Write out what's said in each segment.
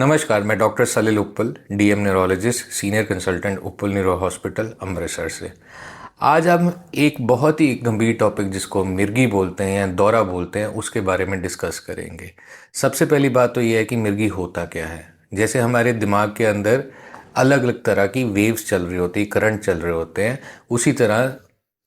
नमस्कार, मैं डॉक्टर सलील उप्पल, DM neurologist, senior consultant, उप्पल neuro hospital, Amritsar से। आज हम एक बहुत ही गंभीर टॉपिक जिसको मिर्गी बोलते हैं या दौरा बोलते हैं उसके बारे में डिस्कस करेंगे। सबसे पहली बात तो ये है कि मिर्गी होता क्या है। जैसे हमारे दिमाग के अंदर अलग अलग तरह की वेव्स चल रही होती, करंट चल रहे होते हैं, उसी तरह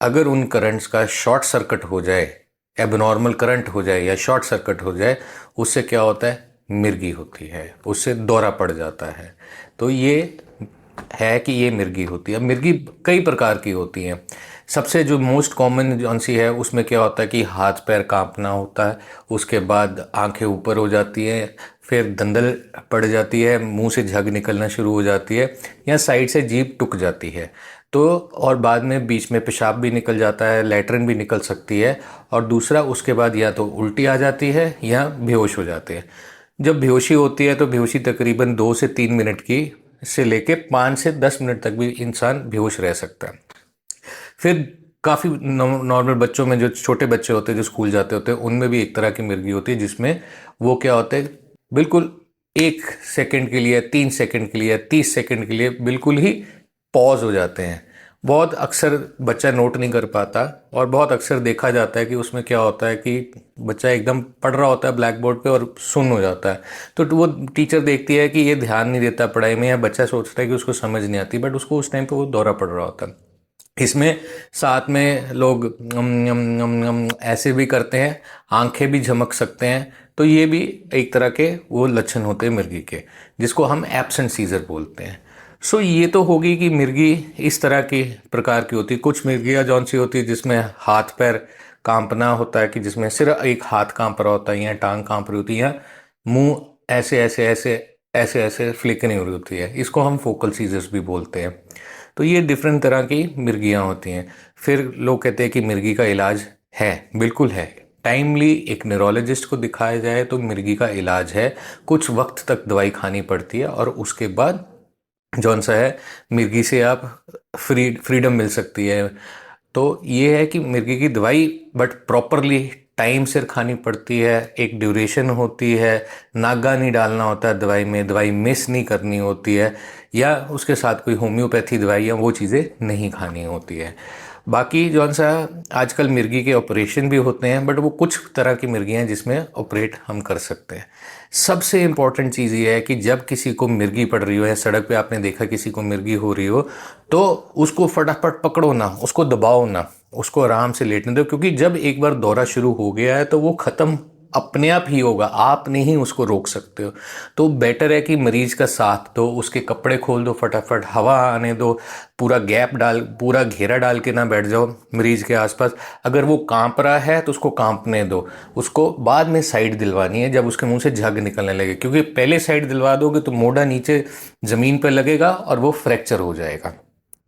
अगर उन करंट्स का शॉर्ट सर्किट हो जाए, एबनॉर्मल करंट हो जाए या शॉर्ट सर्किट हो जाए, उससे क्या होता है, मिर्गी होती है, उससे दौरा पड़ जाता है। तो ये है कि ये मिर्गी होती है। अब मिर्गी कई प्रकार की होती हैं। सबसे जो मोस्ट कॉमन जौन सी है उसमें क्या होता है कि हाथ पैर कांपना होता है, उसके बाद आंखें ऊपर हो जाती हैं, फिर दंदल पड़ जाती है, मुंह से झग निकलना शुरू हो जाती है या साइड से जीभ टुक जाती है। तो और बाद में बीच में पेशाब भी निकल जाता है, लैट्रिन भी निकल सकती है। और दूसरा उसके बाद या तो उल्टी आ जाती है या बेहोश हो जाते हैं। जब बेहोशी होती है तो बेहोशी तकरीबन 2 से 3 मिनट की से लेके 5 से 10 मिनट तक भी इंसान बेहोश रह सकता है। फिर काफ़ी नॉर्मल बच्चों में, जो छोटे बच्चे होते हैं जो स्कूल जाते होते हैं, उनमें भी एक तरह की मिर्गी होती है जिसमें वो क्या होता है, बिल्कुल 1 सेकंड के लिए, 3 सेकंड के लिए, 30 सेकंड के लिए बिल्कुल ही पॉज हो जाते हैं। बहुत अक्सर बच्चा नोट नहीं कर पाता और बहुत अक्सर देखा जाता है कि उसमें क्या होता है कि बच्चा एकदम पढ़ रहा होता है ब्लैक बोर्ड पे और सुन्न हो जाता है। तो वो टीचर देखती है कि ये ध्यान नहीं देता पढ़ाई में, या बच्चा सोचता है कि उसको समझ नहीं आती, बट उसको उस टाइम पे वो दौरा पड़ रहा होता है। इसमें साथ में लोग ऐसे भी करते हैं, आंखें भी झमक सकते हैं। तो ये भी एक तरह के वो लक्षण होते हैं मिर्गी के, जिसको हम एब्सेंट सीजर बोलते हैं। सो ये तो होगी कि मिर्गी इस तरह की प्रकार की होती है। कुछ मिर्गियाँ जौन सी होती है जिसमें हाथ पैर कांपना होता है, कि जिसमें सिर्फ एक हाथ कांप रहा होता है या टांग कांप रही होती है या मुंह ऐसे ऐसे ऐसे ऐसे ऐसे फ्लिकरिंग हो रही होती है, इसको हम फोकल सीजर्स भी बोलते हैं। तो ये डिफरेंट तरह की मिर्गियाँ होती हैं। फिर लोग कहते हैं कि मिर्गी का इलाज है, बिल्कुल है। टाइमली एक न्यूरोलॉजिस्ट को दिखाया जाए तो मिर्गी का इलाज है। कुछ वक्त तक दवाई खानी पड़ती है और उसके बाद जौन सा है, मिर्गी से आप फ्रीडम मिल सकती है। तो ये है कि मिर्गी की दवाई बट प्रॉपरली टाइम से खानी पड़ती है, एक ड्यूरेशन होती है, नागा नहीं डालना होता है दवाई में, दवाई मिस नहीं करनी होती है, या उसके साथ कोई होम्योपैथी दवाई या वो चीज़ें नहीं खानी होती है। बाकी जौन सा आजकल मिर्गी के ऑपरेशन भी होते हैं, बट वो कुछ तरह की मिर्गियाँ हैं जिसमें ऑपरेट हम कर सकते हैं। सबसे इम्पॉर्टेंट चीज़ ये है कि जब किसी को मिर्गी पड़ रही हो या सड़क पे आपने देखा किसी को मिर्गी हो रही हो, तो उसको फटाफट पकड़ो ना, उसको दबाओ ना, उसको आराम से लेटने दो। क्योंकि जब एक बार दौरा शुरू हो गया है तो वो ख़त्म अपने आप ही होगा, आप नहीं उसको रोक सकते हो। तो बेटर है कि मरीज का साथ दो, उसके कपड़े खोल दो, फटाफट हवा आने दो, पूरा गैप डाल, पूरा घेरा डाल के ना बैठ जाओ मरीज के आसपास। अगर वो कांप रहा है तो उसको कांपने दो, उसको बाद में साइड दिलवानी है जब उसके मुंह से झग निकलने लगे। क्योंकि पहले साइड दिलवा दोगे तो मोढ़ा नीचे ज़मीन पर लगेगा और वो फ्रैक्चर हो जाएगा।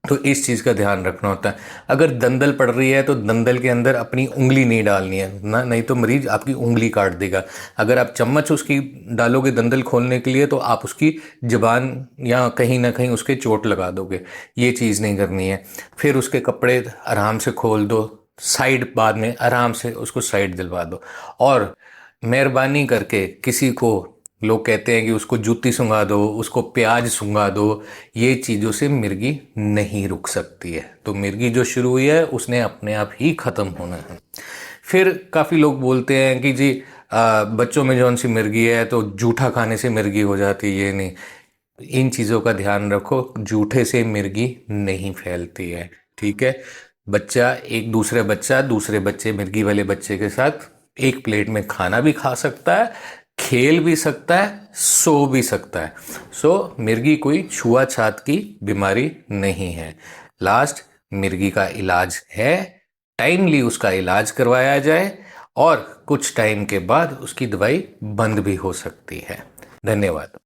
तो इस चीज़ का ध्यान रखना होता है। अगर दंदल पड़ रही है तो दंदल के अंदर अपनी उंगली नहीं डालनी है ना, नहीं तो मरीज आपकी उंगली काट देगा। अगर आप चम्मच उसकी डालोगे दंदल खोलने के लिए तो आप उसकी जबान या कहीं ना कहीं उसके चोट लगा दोगे, ये चीज़ नहीं करनी है। फिर उसके कपड़े आराम से खोल दो, साइड बाद में आराम से उसको साइड दिलवा दो। और मेहरबानी करके किसी को, लोग कहते हैं कि उसको जूती सुंघा दो, उसको प्याज सुंघा दो, ये चीज़ों से मिर्गी नहीं रुक सकती है। तो मिर्गी जो शुरू हुई है उसने अपने आप ही ख़त्म होना है। फिर काफ़ी लोग बोलते हैं कि जी बच्चों में जौन सी मिर्गी है तो जूठा खाने से मिर्गी हो जाती है। ये नहीं, इन चीज़ों का ध्यान रखो, जूठे से मिर्गी नहीं फैलती है, ठीक है। बच्चा एक दूसरे बच्चे मिर्गी वाले बच्चे के साथ एक प्लेट में खाना भी खा सकता है, खेल भी सकता है, सो भी सकता है। सो मिर्गी कोई छुआछात की बीमारी नहीं है। लास्ट, मिर्गी का इलाज है, टाइमली उसका इलाज करवाया जाए और कुछ टाइम के बाद उसकी दवाई बंद भी हो सकती है। धन्यवाद।